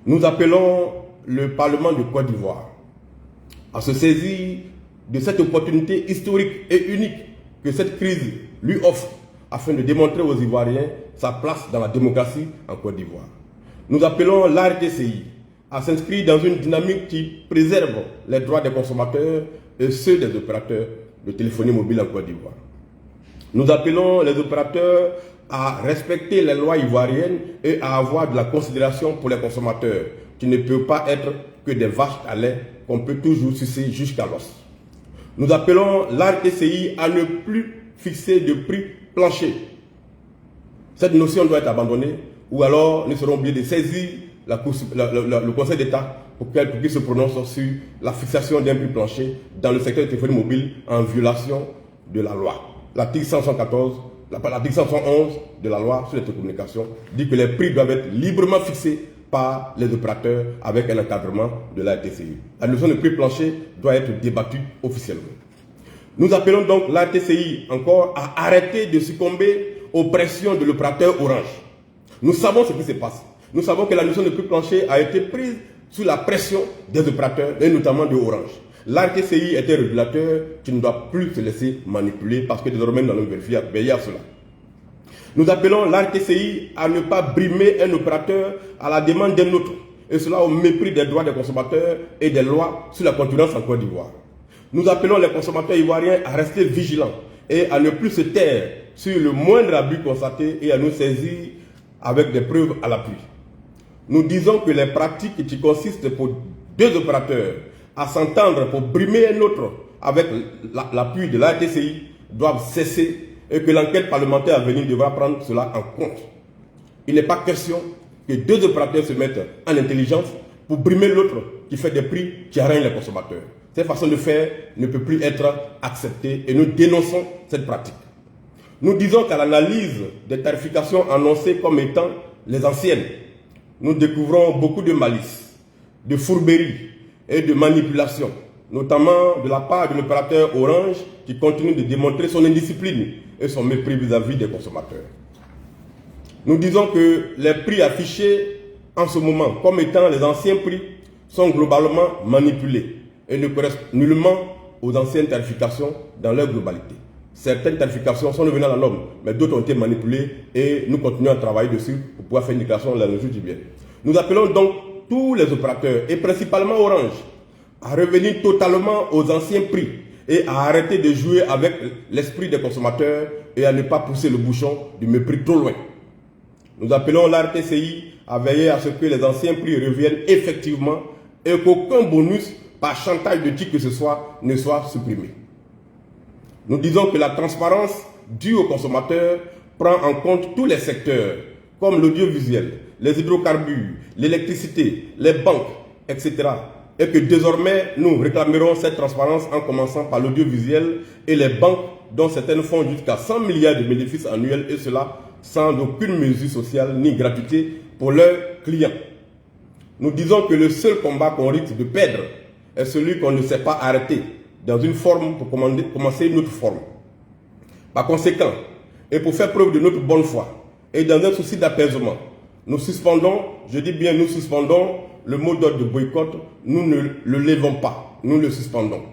Nous appelons le Parlement de Côte d'Ivoire à se saisir de cette opportunité historique et unique que cette crise lui offre afin de démontrer aux Ivoiriens sa place dans la démocratie en Côte d'Ivoire. Nous appelons l'ARTCI à s'inscrire dans une dynamique qui préserve les droits des consommateurs et ceux des opérateurs de téléphonie mobile en Côte d'Ivoire. Nous appelons les opérateurs à respecter les lois ivoiriennes et à avoir de la considération pour les consommateurs, qui ne peuvent pas être que des vaches à lait qu'on peut toujours sucer jusqu'à l'os. Nous appelons l'ARTCI à ne plus fixer de prix plancher. Cette notion doit être abandonnée, ou alors nous serons obligés de saisir le Conseil d'État pour qu'il se prononce sur la fixation d'un prix plancher dans le secteur de téléphonie mobile en violation de la loi. L'article 111 de la loi sur les télécommunications dit que les prix doivent être librement fixés par les opérateurs avec un encadrement de la RTCI. La notion de prix plancher doit être débattue officiellement. Nous appelons donc la RTCI encore à arrêter de succomber aux pressions de l'opérateur Orange. Nous savons ce qui se passe. Nous savons que la notion de prix plancher a été prise sous la pression des opérateurs et notamment de Orange. L'ARTCI est un régulateur qui ne doit plus se laisser manipuler parce que désormais nous allons veiller à cela. Nous appelons l'ARTCI à ne pas brimer un opérateur à la demande d'un autre, et cela au mépris des droits des consommateurs et des lois sur la concurrence en Côte d'Ivoire. Nous appelons les consommateurs ivoiriens à rester vigilants et à ne plus se taire sur le moindre abus constaté et à nous saisir avec des preuves à l'appui. Nous disons que les pratiques qui consistent pour deux opérateurs à s'entendre pour brimer un autre avec l'appui de l'ARTCI doivent cesser et que l'enquête parlementaire à venir devra prendre cela en compte. Il n'est pas question que deux opérateurs se mettent en intelligence pour brimer l'autre qui fait des prix qui arraignent les consommateurs. Cette façon de faire ne peut plus être acceptée et nous dénonçons cette pratique. Nous disons qu'à l'analyse des tarifications annoncées comme étant les anciennes, nous découvrons beaucoup de malice, de fourberie et de manipulation, notamment de la part de l'opérateur Orange qui continue de démontrer son indiscipline et son mépris vis-à-vis des consommateurs. Nous disons que les prix affichés en ce moment comme étant les anciens prix sont globalement manipulés et ne correspondent nullement aux anciennes tarifications dans leur globalité. Certaines tarifications sont devenues à la norme, mais d'autres ont été manipulées et nous continuons à travailler dessus pour pouvoir faire une déclaration dans la mesure du bien. Nous appelons donc tous les opérateurs, et principalement Orange, à revenir totalement aux anciens prix et à arrêter de jouer avec l'esprit des consommateurs et à ne pas pousser le bouchon du mépris trop loin. Nous appelons l'ARTCI à veiller à ce que les anciens prix reviennent effectivement et qu'aucun bonus par chantage de qui que ce soit ne soit supprimé. Nous disons que la transparence due aux consommateurs prend en compte tous les secteurs, comme l'audiovisuel, les hydrocarbures, l'électricité, les banques, etc. Et que désormais, nous réclamerons cette transparence en commençant par l'audiovisuel et les banques dont certaines font jusqu'à 100 milliards de bénéfices annuels et cela sans aucune mesure sociale ni gratuité pour leurs clients. Nous disons que le seul combat qu'on risque de perdre est celui qu'on ne sait pas arrêter dans une forme pour commencer une autre forme. Par conséquent, et pour faire preuve de notre bonne foi et dans un souci d'apaisement, nous suspendons, je dis bien nous suspendons le mot d'ordre de boycott, nous ne le levons pas, nous le suspendons.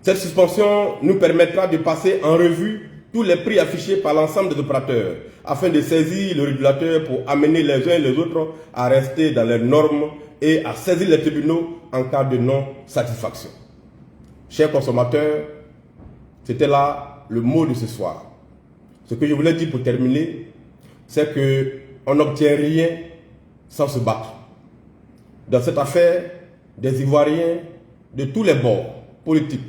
Cette suspension nous permettra de passer en revue tous les prix affichés par l'ensemble des opérateurs afin de saisir le régulateur pour amener les uns et les autres à rester dans les normes et à saisir les tribunaux en cas de non-satisfaction. Chers consommateurs, c'était là le mot de ce soir. Ce que je voulais dire pour terminer, c'est qu'on n'obtient rien sans se battre. Dans cette affaire, des Ivoiriens de tous les bords, politiques,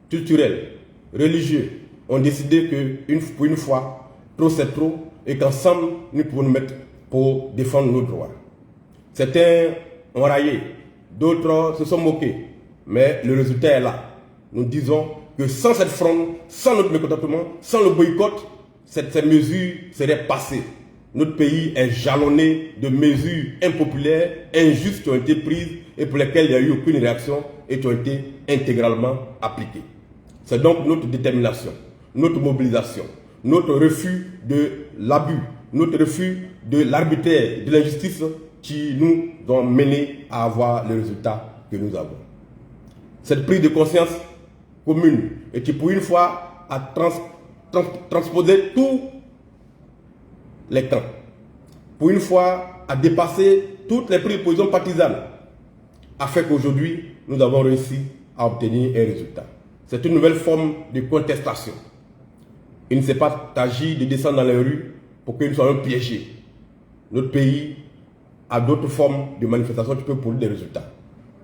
culturels, religieux, ont décidé que pour une fois, trop c'est trop, et qu'ensemble, nous pouvons nous mettre pour défendre nos droits. Certains ont raillé, d'autres se sont moqués, mais le résultat est là. Nous disons que sans cette fronde, sans notre mécontentement, sans le boycott, ces mesures seraient passées. Notre pays est jalonné de mesures impopulaires, injustes qui ont été prises et pour lesquelles il n'y a eu aucune réaction et qui ont été intégralement appliquées. C'est donc notre détermination, notre mobilisation, notre refus de l'abus, notre refus de l'arbitraire, de l'injustice qui nous ont menés à avoir le résultat que nous avons. Cette prise de conscience commune et qui pour une fois a transposé tous les camps, pour une fois a dépassé toutes les prises de position partisanes, a fait qu'aujourd'hui nous avons réussi à obtenir un résultat. C'est une nouvelle forme de contestation. Il ne s'est pas agi de descendre dans les rues pour que nous soyons piégés. Notre pays a d'autres formes de manifestation qui peuvent produire des résultats.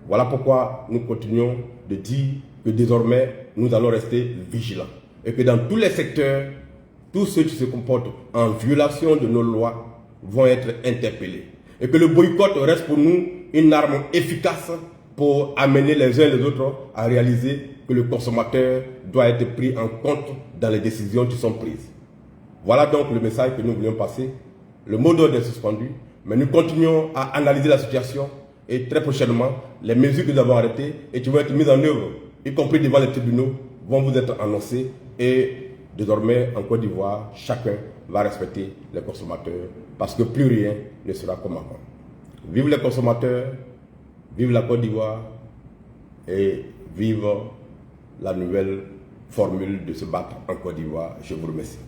Voilà pourquoi nous continuons de dire que désormais, nous allons rester vigilants. Et que dans tous les secteurs, tous ceux qui se comportent en violation de nos lois vont être interpellés. Et que le boycott reste pour nous une arme efficace pour amener les uns et les autres à réaliser que le consommateur doit être pris en compte dans les décisions qui sont prises. Voilà donc le message que nous voulions passer. Le mot d'ordre est suspendu, mais nous continuons à analyser la situation et très prochainement, les mesures que nous avons arrêtées et qui vont être mises en œuvre, y compris devant les tribunaux, vont vous être annoncées et désormais en Côte d'Ivoire, chacun va respecter les consommateurs parce que plus rien ne sera comme avant. Vive les consommateurs, vive la Côte d'Ivoire et vive la nouvelle formule de se battre en Côte d'Ivoire. Je vous remercie.